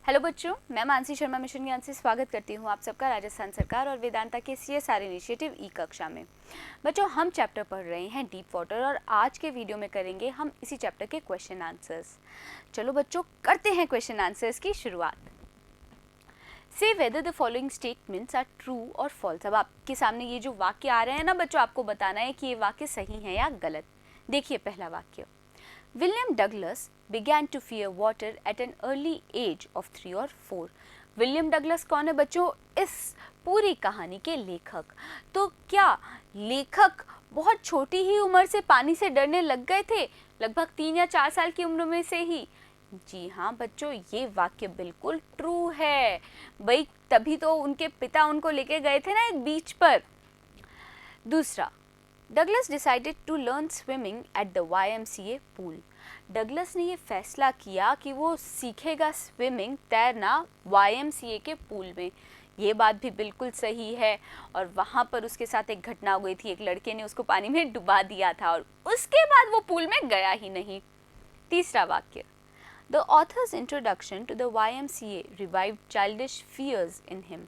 Hello बच्चों, मैं Mansi Sharma mission ज्ञान से स्वागत करती हूँ आप सबका राजस्थान सरकार और वेदांता के CSR इनिशिएटिव ई कक्षा में। बच्चों, हम चैप्टर पढ़ रहे हैं डीप वाटर और आज के वीडियो में करेंगे हम इसी चैप्टर के क्वेश्चन आंसर्स। चलो बच्चों, करते हैं क्वेश्चन आंसर्स की शुरुआत। से whether the following statements are true और फॉल्स। अब आपके सामने ये जो वाक्य आ रहे हैं ना बच्चों, आपको बताना है कि ये वाक्य सही है या गलत। देखिए पहला वाक्य, William Douglas began to fear water at an early age of 3 or 4. William Douglas कौन है बच्चों? इस पूरी कहानी के लेखक। तो क्या लेखक बहुत छोटी ही उम्र से पानी से डरने लग गए थे, लगभग 3 या 4 साल की उम्र में से ही? जी हाँ बच्चों, ये वाक्य बिल्कुल ट्रू है भाई, तभी तो उनके पिता उनको लेके गए थे ना एक बीच पर। दूसरा, Douglas decided to learn swimming at the YMCA pool. Douglas ने ये फैसला किया कि वो सीखेगा स्विमिंग, तैरना YMCA के पूल में। ये बात भी बिल्कुल सही है और वहाँ पर उसके साथ एक घटना हो गई थी, एक लड़के ने उसको पानी में डुबा दिया था और उसके बाद वो पूल में गया ही नहीं। तीसरा वाक्य, the author's introduction to the YMCA revived childish fears in him.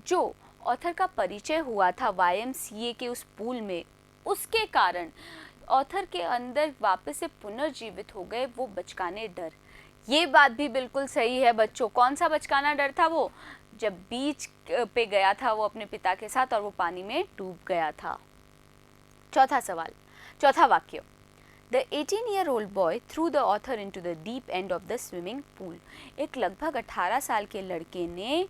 जो ऑथर का परिचय हुआ था YMCA के उस पूल में, उसके कारण ऑथर के अंदर वापस से पुनर्जीवित हो गए वो बचकाने डर। ये बात भी बिल्कुल सही है बच्चों। कौन सा बचकाना डर था वो? जब बीच पे गया था वो अपने पिता के साथ और वो पानी में डूब गया था। चौथा वाक्य, The 18-year-old boy threw the author into the deep end of the swimming pool. एक लगभग 18 साल के लड़के ने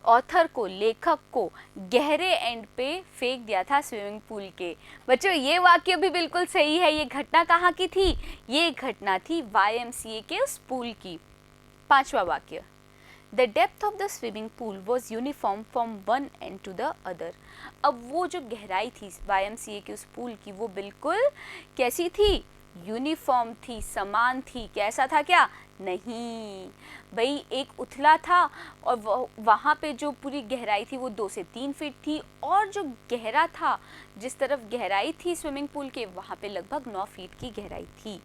ऑथर को, लेखक को गहरे एंड पे फेंक दिया था स्विमिंग पूल के। बच्चों, ये वाक्य भी बिल्कुल सही है। ये घटना कहाँ की थी? ये घटना थी YMCA के उस पूल की। पांचवा वाक्य, the depth of the swimming pool was uniform from one end to the other. अब वो जो गहराई थी YMCA के उस पूल की, वो बिल्कुल कैसी थी? यूनिफॉर्म थी, समान थी। कैसा था? क्या नहीं भाई, एक उथला था और वहाँ पे जो पूरी गहराई थी वो 2 से 3 फीट थी और जो गहरा था, जिस तरफ गहराई थी स्विमिंग पूल के, वहाँ पे लगभग 9 फीट की गहराई थी।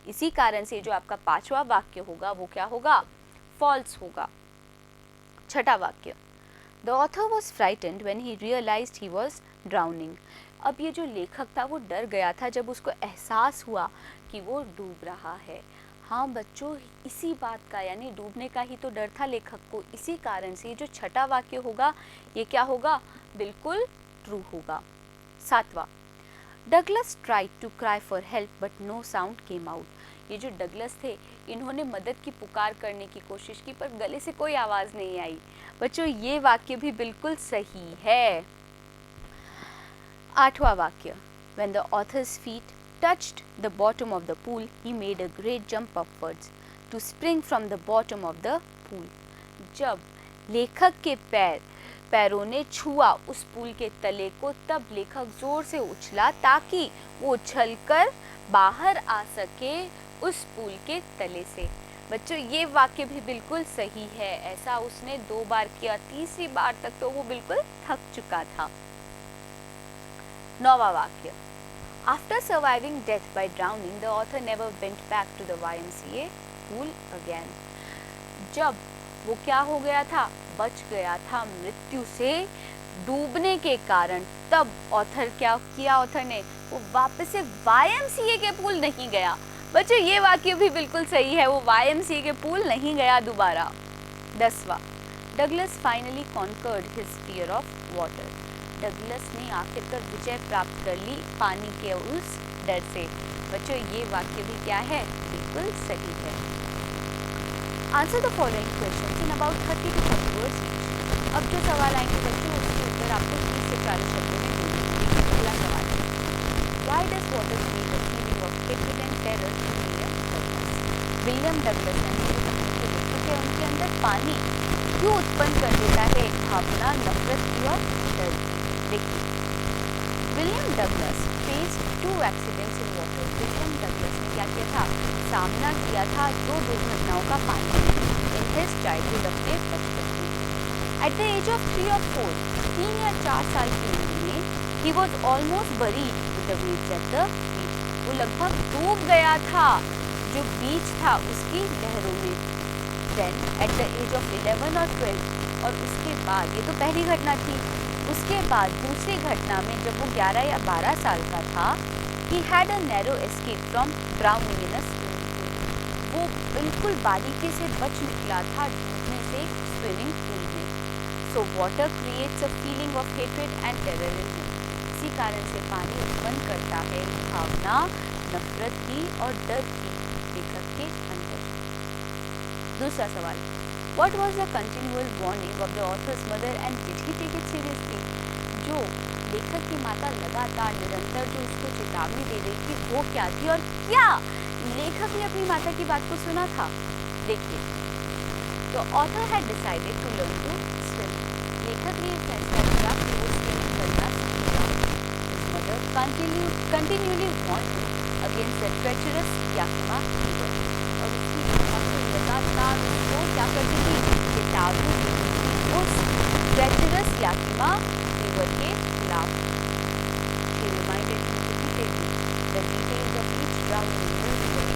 इसी कारण से जो आपका पांचवा वाक्य होगा वो क्या होगा? फॉल्स होगा। छठा वाक्य, the author was frightened when he realised he was drowning. अब ये जो लेखक था वो डर गया था जब उसको एहसास हुआ कि वो डूब रहा है। हाँ बच्चों, इसी बात का यानी डूबने का ही तो डर था लेखक को। इसी कारण से जो छठा वाक्य होगा ये क्या होगा? बिल्कुल ट्रू होगा। सातवां, Douglas tried to cry for help but no sound came out. ये जो डगलस थे, इन्होंने मदद की पुकार करने की कोशिश की पर गले से कोई आवाज़ नहीं आई। बच्चों, ये वाक्य भी बिल्कुल सही है। आठवां वाक्य, when the author's feet touched the bottom of the pool, he made a great jump upwards to spring from the bottom of the pool. जब लेखक के पैरों ने छुआ उस पूल के तले को, तब लेखक जोर से उछला ताकि वो उछलकर बाहर आ सके उस पूल के तले से। बच्चों, ये वाक्य भी बिल्कुल सही है। ऐसा उसने 2 बार किया, तीसरी बार तक तो वो बिल्कुल थक चुका था। नौवां वाक्य, After surviving death by drowning, the author never went back to the YMCA pool again. जब वो क्या हो गया था? बच गया था मृत्यु से डूबने के कारण, तब ऑथर क्या किया? ऑथर ने वो वापस से YMCA के पूल नहीं गया। बच्चों, ये वाक्य भी बिल्कुल सही है, वो YMCA के पूल नहीं गया दोबारा। 10वां, Douglas finally conquered his fear of water. Douglas ने आखिरकार विजय प्राप्त कर ली पानी के उस डर से। बच्चों, ये वाक्य भी क्या है? बिल्कुल सही है। Answer the following questions in about 30 to 40 words each. अब जो सवाल आएंगे बच्चों, उसके उत्तर आपको 30 से 40 शब्दों में देने। पहला सवाल, why does water create a feeling of hatred and terror in William Douglas. William Douglas यानी जो लेखक है, उनके अंदर पानी क्यों उत्पन्न कर देता है एक भावना नफरत की और डर की? देखिए, William Douglas faced 2 accidents in water. William Douglas ने क्या किया था? सामना किया था 2 दुर्घटनाओं का पानी में इन हिज चाइल्डहुड, अपने बचपन में। At the age of 3 or 4, 3 या 4 साल की उम्र में, he was almost buried with the waves at the beach. वो लगभग डूब गया था जो बीच था उसकी लहरों में। Then at the age of 11 और 12 और उसके बाद, ये तो पहली घटना थी, उसके बाद दूसरी घटना में जब वो 11 या 12 साल का था, he had a narrow escape from drowning in a swimming pool. वो बिल्कुल बारीकी से बच निकला था डूबने से स्विमिंग पूल में. So water creates a feeling of hatred and terror in him. इसी कारण से पानी उत्पन्न करता है भावना नफरत की और डर की लेखक के अंदर. दूसरा सवाल, What was the continual warning of the author's mother and did he take it seriously? जो लेखक की माता लगातार निरंतर जो उसको चेतावनी दे रही थी वो क्या थी और क्या लेखक ने अपनी माता की बात को सुना था? देखिए, तो author had decided to learn to swim. लेखक ने फैसला किया कि वो स्विमिंग करना सीखेगा. His mother continually warned him against the treacherous Yakima river. और उसकी माता लगातार उसको क्या करती थी? चेतावनी देती थी उस treacherous Yakima river के खिलाफ. She reminded him repeatedly the details of each drowning in the river.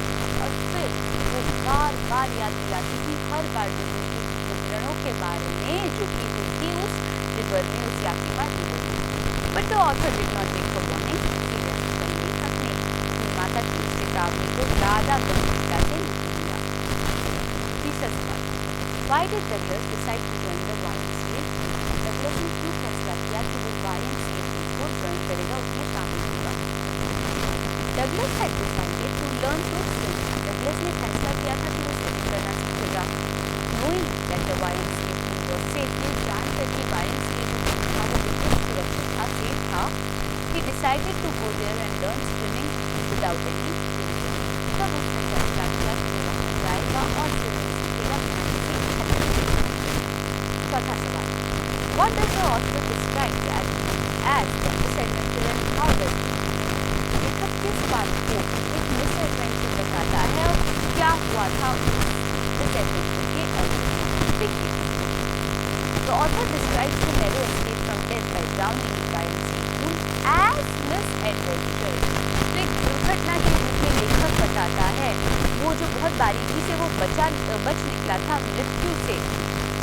और फिर वो बार बार याद दिलाती थी हर बार डूबने के विवरणों के बारे में जो की हुई थी उस रिवर में, उस Yakima river में. But the author did not take the warning seriously. पर लेखक ने अपनी माता की इस चेतावनी को ज़्यादा गंभीरता से नहीं लिया. तीसरा सवाल, Why did Douglas decide to join the YMCA? Douglas ने क्यों फैसला किया कि वो YMCA को ज्वाइन करेगा, उसमें शामिल होगा? Douglas had decided to learn to swim. Douglas ने फैसला किया था कि वो स्विमिंग करना सीखेगा. Knowing that the YMCA pool was safe, ये जानकर कि YMCA जो pool था वो बिल्कुल सुरक्षित था, सेफ था, he decided to go there and learn swimming without any danger. तब उसने फैसला किया कि वो वहाँ जाएगा और स्विमिंग सीखेगा पानी से खतरे. चौथा सवाल, What does the author describe as the misadventure and how does he? लेखक किस बात को एक मिसएडवेंचर बताता है और क्या हुआ था मिसएडवेंचर के अंदर? देखिए, The author describes the narrow escape from death by drowning in YMCA pool as misadventure. तो एक दुर्घटना के रूप में लेखक बताता है वो जो बहुत बारीकी से वो बच निकला था मृत्यु से.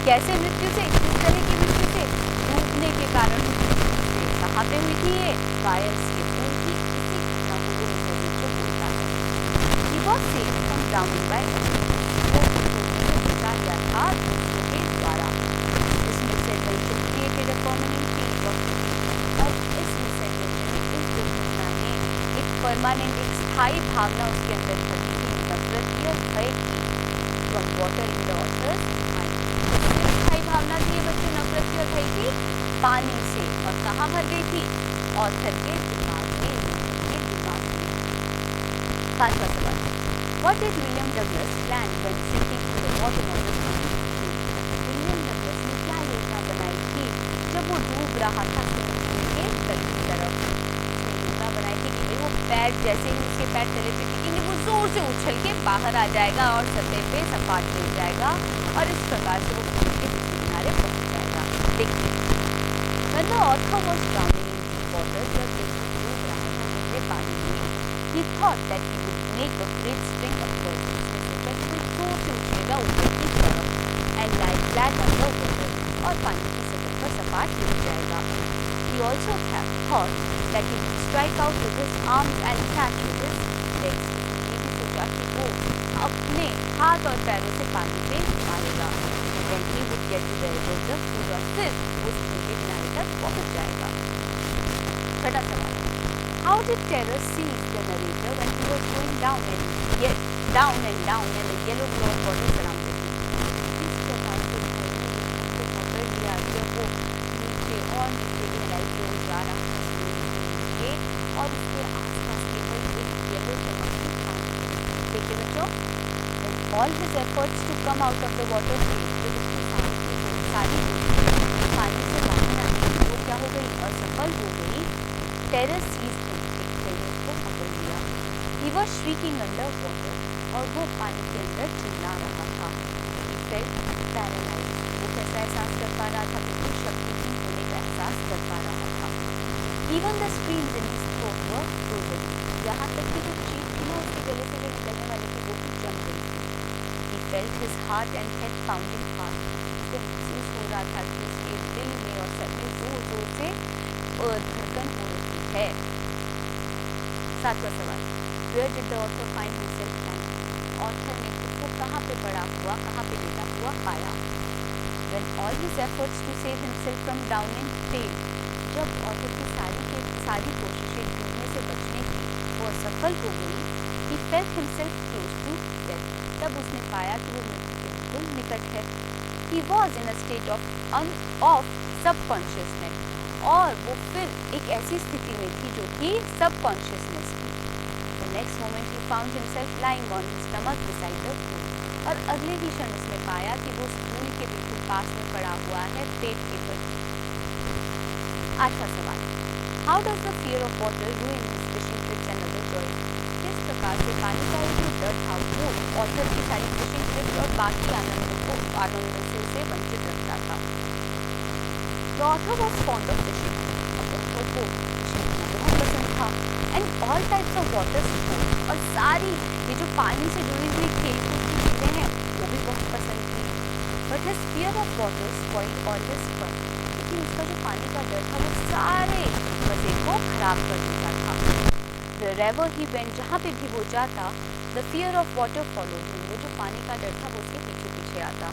कैसे मृत्यु से? किस तरह की मृत्यु से? डूबने के कारण मृत्यु से. कहाँ पे हुई थी ये? YMCA pool की. इसी घटना को वो मिसएडवेंचर बोलता है. He was saved from drowning by others. वो डूबने से बचा लिया था दूसरों के द्वारा. This misadventure created a permanent feeling of hatred. और इस मिसएडवेंचर में, इस दुर्घटना ने एक परमानेंट, एक स्थायी भावना उसके अंदर भरी थी, नफरत की और भय की. From water in the author's mind. स्थायी भावना थी ये बच्चों, नफरत की और भय की पानी से. और कहाँ भर गई थी? ऑथर के दिमाग में, लेखक के दिमाग में. पांचवा सवाल, What did William Douglas plan when sinking to the bottom of the pool? William Douglas ने क्या योजना बनाई थी जब वो डूब रहा था स्विमिंग पूल के तल की तरफ? उसने योजना बनाई थी कि वो पैर जैसे ही उसके पैर तले पे टिकेंगे वो जोर से उछल के बाहर आ जाएगा और सतह पे सपाट गिर जाएगा और इस प्रकार से वो पूल के दूसरे किनारे पहुंच जाएगा. देखिए, When the author was drowning in deep water, जब लेखक डूब रहा था गहरे पानी में, he thought that he would make a great spring upwards. उसने सोचा कि वो जोर से उछलेगा ऊपर की तरफ and lie flat on the water और पानी की सतह पर सपाट गिर जाएगा. He also thought that he would strike out with his arms and catch with his legs. ये भी सोचा कि वो अपने हाथ और पैरों से पानी पे मारेगा. Then he would get to the edge of the pool और फिर उस पूल के किनारे तक पहुंच जाएगा. छठा सवाल, How did terror seize the narrator when he was going down and down and the yellow cloud water surrounded him? किस प्रकार से भय ने लेखक को पकड़ लिया जब वो नीचे और नीचे गहराई की ओर जा रहा था के और उसके आसपास केवल एक येलो कलर की पानी. देखिए बच्चों, when all his efforts to come out of the water failed, जब उसकी सारी पानी से बाहर आने की वो क्या हो गई? असफल हो गई. Terror seized him. एक भय ने उसको पकड़ लिया. He was shrieking under water. और वो पानी के अंदर चिल्ला रहा था. He felt paralyzed. वो कैसा एहसास कर पा रहा था? बिल्कुल शक्तिहीन होने का एहसास कर पा रहा था. Even the screams in his throat were frozen. यहाँ तक कि जो चीख थी ना उसके गले से जो निकलने वाली थी वो भी जम गई थी. He felt his heart and head pounding fast. उसको महसूस हो रहा था कि उसके दिल में और सर में जोर जोर से धड़कन हो रही है। 7वां सवाल, Where did the author find himself lying? Author ने खुद को कहाँ पे पड़ा हुआ, कहाँ पे लेटा हुआ पाया? When all his efforts to save himself from drowning failed, जब ऑथर की सारी कोशिशें डूबने से बचने की वो असफल हो गई, he felt himself close to death. तब उसने पाया कि वो मृत्यु के बिल्कुल निकट है। He was in a state of subconsciousness, और वो फिर एक ऐसी स्थिति में थी जो कि सबकॉन्शियसनेस थी। The next moment he found himself lying on his stomach beside the pool, और अगले ही क्षण उसने पाया कि वो पूल के बिल्कुल पास में पड़ा हुआ है, पेट के बल। 8वां सवाल, How does the fear of water ruin his fishing trips and other joys? किस प्रकार से पानी का जो डर था वो ऑथर की सारी फिशिंग ट्रिप्स और बाकी आनंदों से उसे वंचित रखता था। The author was fond of fishing. अब ऑथर को फिशिंग बहुत पसंद था, and all types of water sports, और सारी ये जो पानी से जुड़ी हुई खेलकूद की चीजें हैं वो भी बहुत पसंद थी। But his fear of water spoiled all his fun. लेकिन उसका जो पानी का डर था वो सारे मजे को खराब कर देता था। Wherever he went, जहाँ पे भी वो जाता, the fear of water followed him. वो जो पानी का डर था वो उसके पीछे पीछे आता।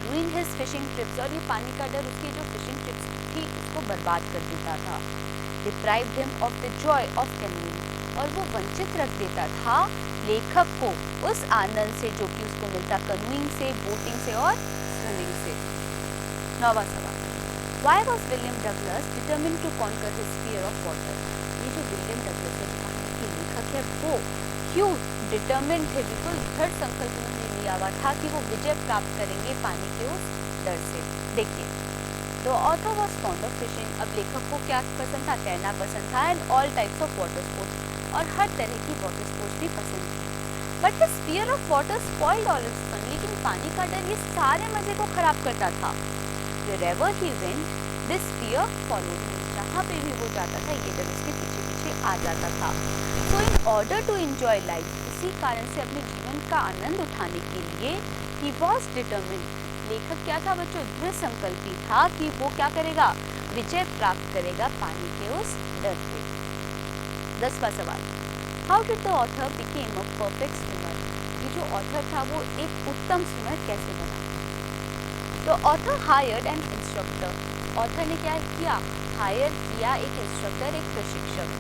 Ruined his fishing trips, और ये पानी का डर उसकी जो फिशिंग ट्रिप्स थी उसको बर्बाद कर देता था। Deprived him of the joy of canoeing, और वो वंचित रख देता था लेखक को उस आनंद से जो कि उसको मिलता कनूइंग से, बोटिंग से और स्विमिंग से। 9वां सवाल, Why was William Douglas determined to conquer his fear of water? ये जो विलियम डगलस है जो कहानी के लेखक है वो क्यों डिटर्मिन्ड थे, बिल्कुल दृढ़ संकल्प उन्होंने लिया हुआ था कि वो विजय प्राप्त करेंगे पानी के उस डर से। देखिए, The author was fond of fishing. अब लेखक को क्या पसंद था? तैरना पसंद था, and all types of water sports, और हर तरह की वाटर स्पोर्ट्स भी पसंद थी। But his fear of water spoiled all his fun. लेकिन पानी का डर ये सारे मजे को खराब करता था। Wherever he went, this fear followed him. जहाँ पे भी वो जाता था ये डर उसके पीछे पीछे आ जाता था। So in order to enjoy life, इसी कारण से अपने जीवन का आनंद उठाने के लिए he was determined. लेखक क्या था बच्चों? दृढ़ संकल्पी था कि वो क्या करेगा? विजय प्राप्त करेगा पानी के उस डर से। 10वां सवाल, How did the author became a perfect swimmer? ये जो ऑथर था वो एक उत्तम स्विमर कैसे बना? तो author hired an instructor. Author ने क्या किया? हायर किया एक इंस्ट्रक्टर, एक प्रशिक्षक।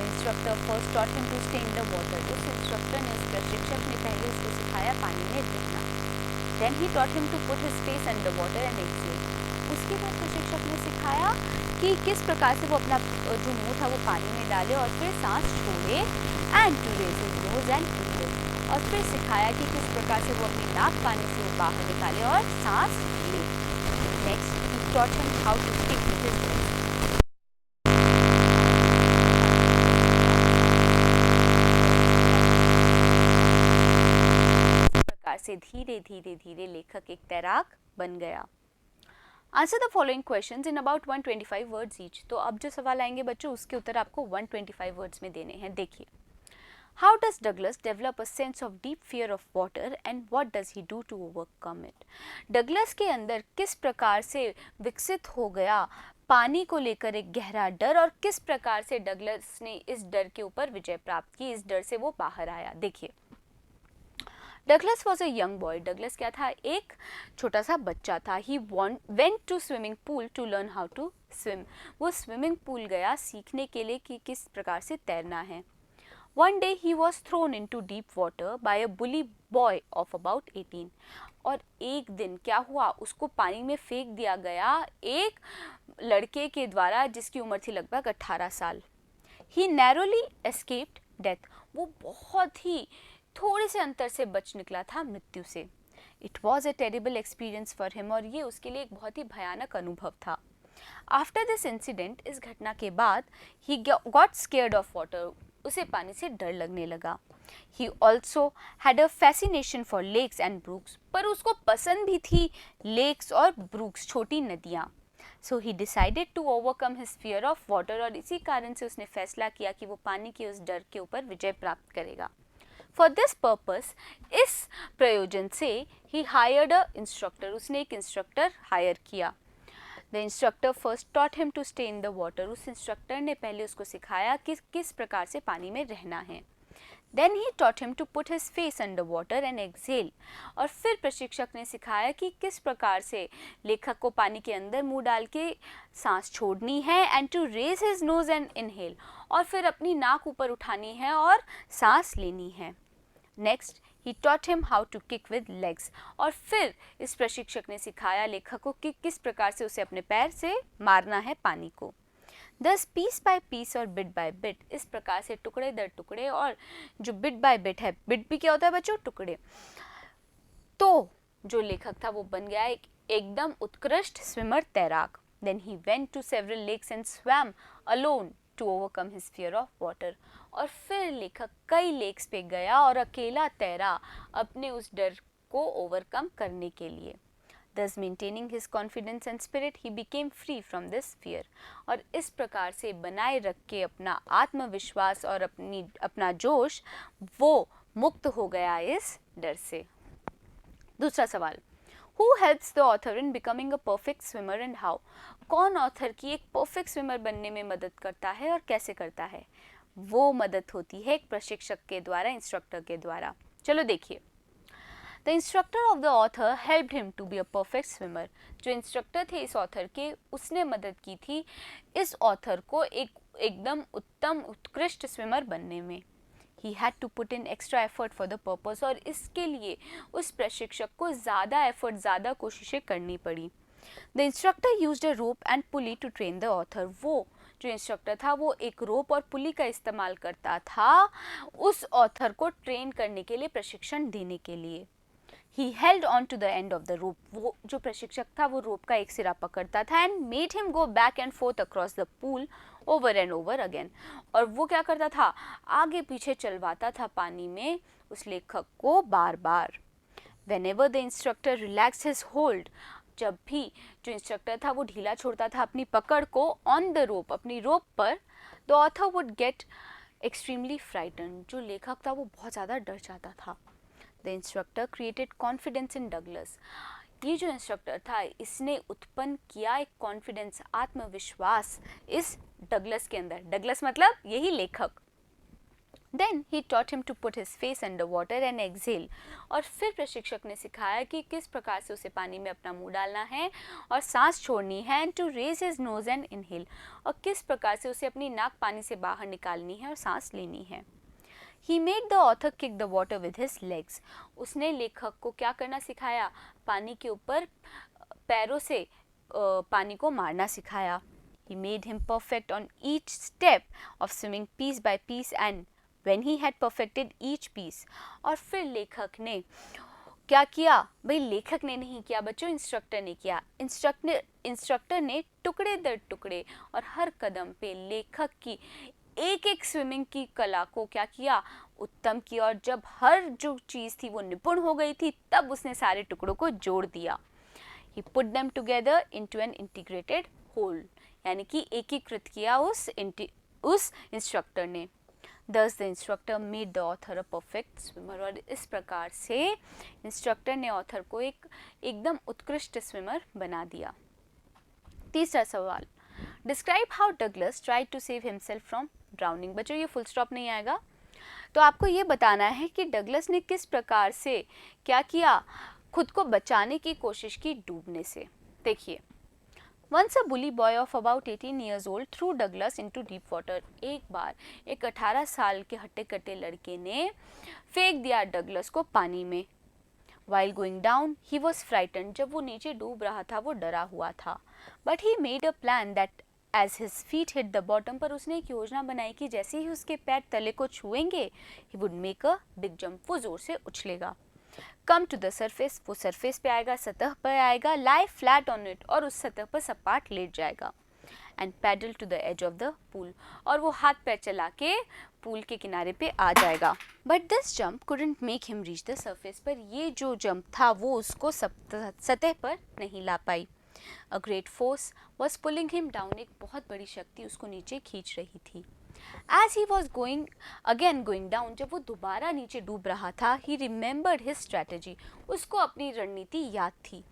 Instructor first taught him to stay in the water. उस इंस्ट्रक्टर ने, उस प्रशिक्षक ने पहले उसको सिखाया पानी में डूबना। Then he taught him to put his face under water and exhale. उसके बाद प्रशिक्षक ने सिखाया कि किस प्रकार से वो अपना जो मुंह था वो पानी में डाले और फिर सांस छोड़े, and to raise his nose and inhale. और फिर सिखाया कि किस प्रकार से वो अपनी नाक पानी से बाहर निकाले और सांस ले। Next, he taught him how to speak with his voice. से धीरे धीरे धीरे लेखक एक तैराक बन गया। Answer the following questions in about 125 words each. तो अब जो सवाल आएंगे बच्चों उसके उत्तर आपको 125 वर्ड्स में देने हैं। देखिए, how does Douglas develop a sense of deep fear of water and what does he do to overcome it? Douglas के अंदर किस प्रकार से विकसित हो गया पानी को लेकर एक गहरा डर, और किस प्रकार से डगलस ने इस डर के ऊपर विजय प्राप्त की, इस डर से वो बाहर आया। देखिए, Douglas was a young boy. Douglas क्या था? एक छोटा सा बच्चा था। He went to swimming pool to learn how to swim. वो स्विमिंग पूल गया सीखने के लिए कि किस प्रकार से तैरना है। One day he was thrown into deep water by a bully boy of about 18। और एक दिन क्या हुआ? उसको पानी में फेंक दिया गया एक लड़के के द्वारा जिसकी उम्र थी लगभग 18 साल। ही नैरोली एस्केप्ड डेथ। वो बहुत ही थोड़े से अंतर से बच निकला था मृत्यु से। It was a terrible experience for him. और ये उसके लिए एक बहुत ही भयानक अनुभव था। आफ्टर दिस इंसिडेंट, इस घटना के बाद, he got scared of water. उसे पानी से डर लगने लगा। He also had a fascination for lakes and brooks. पर उसको पसंद भी थी लेक्स और ब्रूक्स, छोटी नदियाँ। So he decided to overcome his fear of water. और इसी कारण से उसने फैसला किया कि वो पानी के उस डर के ऊपर विजय प्राप्त करेगा। फॉर दिस पर्पस, इस प्रयोजन से ही हायर्ड अ इंस्ट्रक्टर, उसने एक इंस्ट्रक्टर हायर किया. The instructor first taught him to stay in the water, उस इंस्ट्रक्टर ने पहले उसको सिखाया कि किस प्रकार से पानी में रहना है. Then he taught him to put his face under water and exhale. और फिर प्रशिक्षक ने सिखाया कि किस प्रकार से लेखक को पानी के अंदर मुंह डाल के सांस छोड़नी है and to raise his nose and inhale. और फिर अपनी नाक ऊपर उठानी है और सांस लेनी है. Next, he taught him how to kick with legs. और फिर इस प्रशिक्षक ने सिखाया लेखक को कि किस प्रकार से उसे अपने पैर से मारना है पानी को. Thus piece by piece और bit by bit, इस प्रकार से टुकड़े दर टुकड़े, और जो bit by bit है, bit भी क्या होता है बच्चों, टुकड़े, तो जो लेखक था वो बन गया एक एकदम उत्कृष्ट स्विमर, तैराक. Then he went to several lakes and swam alone to overcome his fear of water. और फिर लेखक कई लेक्स पे गया और अकेला तैरा अपने उस डर को ओवरकम करने के लिए. Thus maintaining his confidence and spirit, he became free from this fear. और इस प्रकार से बनाए रख के अपना आत्मविश्वास और अपना जोश, वो मुक्त हो गया इस डर से. दूसरा सवाल, Who helps the author in becoming a perfect swimmer and how? कौन ऑथर की एक परफेक्ट स्विमर बनने में मदद करता है और कैसे करता है? वो मदद होती है एक प्रशिक्षक के द्वारा, इंस्ट्रक्टर के द्वारा. चलो देखिए. The instructor of the author helped him to be a perfect swimmer. जो इंस्ट्रक्टर थे इस ऑथर के, उसने मदद की थी इस ऑथर को एकदम उत्तम उत्कृष्ट स्विमर बनने में. He had to put in extra effort for the purpose. और इसके लिए उस प्रशिक्षक को ज़्यादा एफर्ट, ज़्यादा कोशिशें करनी पड़ी. The instructor used a rope and pulley to train the author. वो जो इंस्ट्रक्टर था वो एक रोप और पुली का इस्तेमाल करता था उस ऑथर को ट्रेन करने के लिए, प्रशिक्षण देने के लिए. He held on to the end of the rope. वो जो प्रशिक्षक था वो रोप का एक सिरा पकड़ता था and made him go back and forth across the pool over and over again. और वो क्या करता था, आगे पीछे चलवाता था पानी में उस लेखक को बार बार. Whenever the instructor relaxed his hold, जब भी जो इंस्ट्रक्टर था वो ढीला छोड़ता था अपनी पकड़ को on the rope, अपनी रोप पर, the author would get extremely frightened. जो लेखक था वो बहुत ज़्यादा डर जाता था. The instructor created confidence in Douglas. ये जो इंस्ट्रक्टर था इसने उत्पन्न किया एक कॉन्फिडेंस, आत्मविश्वास इस डगलस के अंदर. डगलस मतलब यही लेखक. Then he taught him to put his face under water and exhale. और फिर प्रशिक्षक ने सिखाया कि किस प्रकार से उसे पानी में अपना मुंह डालना है और सांस छोड़नी है, and to raise his nose and inhale. और किस प्रकार से उसे अपनी नाक पानी से बाहर निकालनी है और सांस लेनी है. He made the author kick the water with his legs. उसने लेखक को क्या करना सिखाया, पानी के ऊपर पैरों से पानी को मारना सिखाया. He made him perfect on each step of swimming piece by piece, and when he had perfected each piece, और फिर लेखक ने क्या किया, भाई लेखक ने नहीं किया बच्चों, इंस्ट्रक्टर ने किया. इंस्ट्रक्टर ने टुकड़े दर टुकड़े और हर कदम पे लेखक की एक एक स्विमिंग की कला को क्या किया, उत्तम किया. और जब हर जो चीज़ थी वो निपुण हो गई थी तब उसने सारे टुकड़ों को जोड़ दिया. He put them together into an integrated whole, यानी कि एकीकृत किया उस इंस्ट्रक्टर ने. Thus the instructor made the author a perfect swimmer. और इस प्रकार से इंस्ट्रक्टर ने ऑथर को एकदम उत्कृष्ट स्विमर बना दिया. तीसरा सवाल, Describe how Douglas tried to save himself from drowning. बच्चों ये फुल स्टॉप नहीं आएगा, तो आपको ये बताना है कि डगलस ने किस प्रकार से क्या किया, खुद को बचाने की कोशिश की डूबने से. देखिए. Once a bully boy of about 18 years old threw Douglas into deep water. एक बार एक 18 साल के हट्टे कट्टे लड़के ने फेंक दिया डगलस को पानी में. While going down, he was frightened. जब वो नीचे डूब रहा था वो डरा हुआ था. But he made a plan that as his feet hit the bottom, पर उसने एक योजना बनाई कि जैसे ही उसके पैर तले को छुएंगे he would make a big jump. वो जोर से उछलेगा. Come to the surface, वो सरफेस पे आएगा, सतह पर आएगा. Lie flat on it, और उस सतह पर सपाट लेट जाएगा. And paddle to the edge of the pool, और वो हाथ पैर चला के पूल के किनारे पे आ जाएगा. But this jump couldn't make him reach the surface. पर ये जो जंप था वो उसको सतह पर नहीं ला पाई. A great force was pulling him down. एक बहुत बड़ी शक्ति उसको नीचे खींच रही थी. As he was going down, जब वो दोबारा नीचे डूब रहा था, he remembered his strategy. उसको अपनी रणनीति याद थी.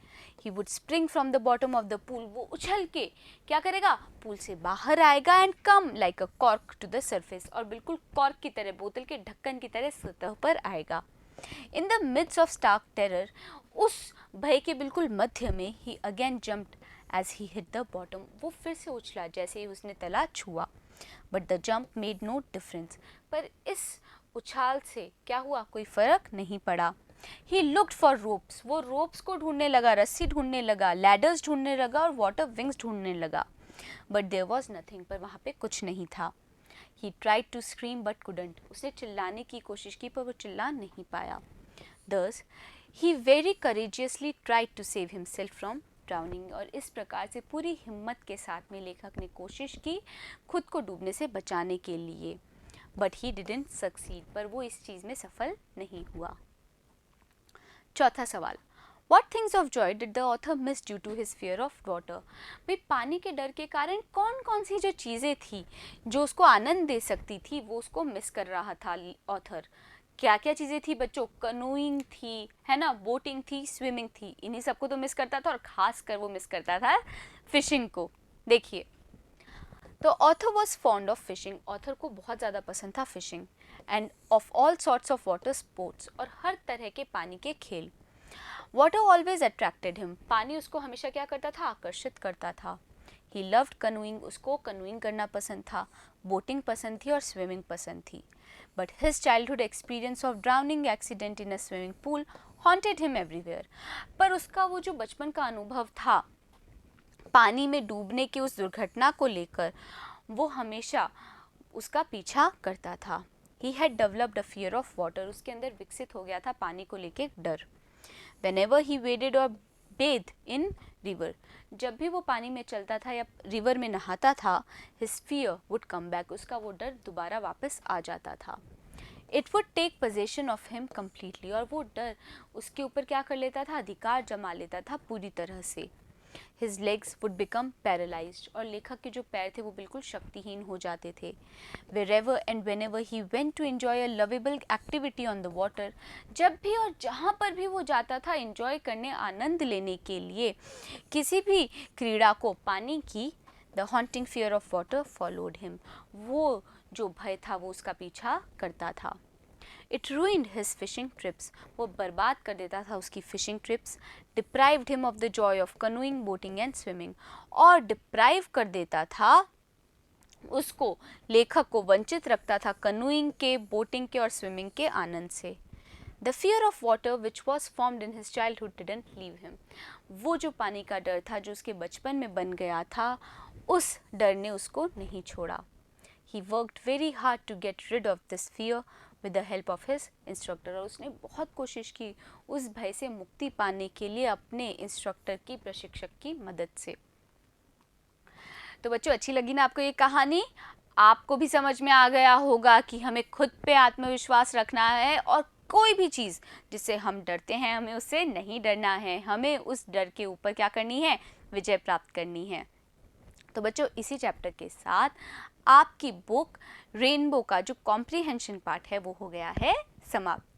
He would spring from the bottom of the pool. वो उछल के क्या करेगा, पूल से बाहर आएगा and come like a cork to the surface. और बिल्कुल कॉर्क की तरह, बोतल के ढक्कन की तरह सतह पर आएगा. In the midst of stark terror, उस भय के बिल्कुल मध्य में, he again jumped as he hit the bottom. वो फिर से उछला जैसे ही उसने तला छुआ. But the jump made no difference. पर इस उछाल से क्या हुआ, कोई फर्क नहीं पड़ा. He looked for ropes. वो ropes को ढूंढने लगा, रस्सी ढूंढने लगा, ladders ढूंढने लगा और water wings ढूंढने लगा. But there was nothing. पर वहाँ पे कुछ नहीं था. He tried to scream but couldn't. उसने चिल्लाने की कोशिश की पर वो चिल्ला नहीं पाया. Thus, he very courageously tried to save himself from drowning. और इस प्रकार से पूरी हिम्मत के साथ में लेखक ने कोशिश की खुद को डूबने से बचाने के लिए. But he didn't succeed. पर वो इस चीज़ में सफल नहीं हुआ. चौथा सवाल, What things of joy did the author miss due to his fear of water? भाई पानी के डर के कारण कौन कौन सी जो चीज़ें थी जो उसको आनंद दे सकती थी वो उसको मिस कर रहा था ऑथर. क्या क्या चीज़ें थी बच्चों, कनूइंग थी, है ना, बोटिंग थी, स्विमिंग थी, इन्हीं सबको तो मिस करता था और ख़ास कर वो मिस करता था फिशिंग को. देखिए, तो author was fond of fishing. Author को बहुत ज़्यादा पसंद था fishing and of all sorts of water sports, और हर तरह के पानी के खेल. Water always attracted him. पानी उसको हमेशा क्या करता था, आकर्षित करता था. He loved canoeing. उसको कनूइंग करना पसंद था, बोटिंग पसंद थी और स्विमिंग पसंद थी. But his childhood experience of drowning accident in a swimming pool haunted him everywhere. पर उसका वो जो बचपन का अनुभव था पानी में डूबने की उस दुर्घटना को लेकर, वो हमेशा उसका पीछा करता था. He had developed a fear of water. उसके अंदर विकसित हो गया था पानी को लेके डर. Whenever he waded or bathed in river, जब भी वो पानी में चलता था या रिवर में नहाता था, his fear would come back. उसका वो डर दोबारा वापस आ जाता था. It would take possession of him completely. और वो डर उसके ऊपर क्या कर लेता था, अधिकार जमा लेता था पूरी तरह से. His legs would become paralyzed. और लेखक के जो पैर थे वो बिल्कुल शक्तिहीन हो जाते थे. Wherever and whenever he went to enjoy a lovable activity on the water, जब भी और जहाँ पर भी वो जाता था enjoy करने, आनंद लेने के लिए किसी भी क्रीड़ा को, पानी की, the haunting fear of water followed him. वो जो भय था वो उसका पीछा करता था. It ruined his fishing trips. वो बर्बाद कर देता था उसकी fishing trips. Deprived him of the joy of canoeing, boating and swimming. और deprive कर देता था उसको, लेखक को वंचित रखता था canoeing के, boating के और swimming के आनंद से. The fear of water which was formed in his childhood didn't leave him. वो जो पानी का डर था जो उसके बचपन में बन गया था, उस डर ने उसको नहीं छोड़ा. He worked very hard to get rid of this fear with the help of his instructor. और उसने बहुत कोशिश की उस भय से मुक्ति पाने के लिए अपने इंस्ट्रक्टर की, प्रशिक्षक की मदद से. तो बच्चों, अच्छी लगी ना आपको ये कहानी? आपको भी समझ में आ गया होगा कि हमें खुद पे आत्मविश्वास रखना है और कोई भी चीज़ जिससे हम डरते हैं हमें उससे नहीं डरना है. हमें उस डर के ऊपर क्या करनी है, विजय प्राप्त करनी है. तो बच्चों, इसी चैप्टर के साथ आपकी बुक रेनबो का जो कॉम्प्रिहेंशन पार्ट है वो हो गया है समाप्त.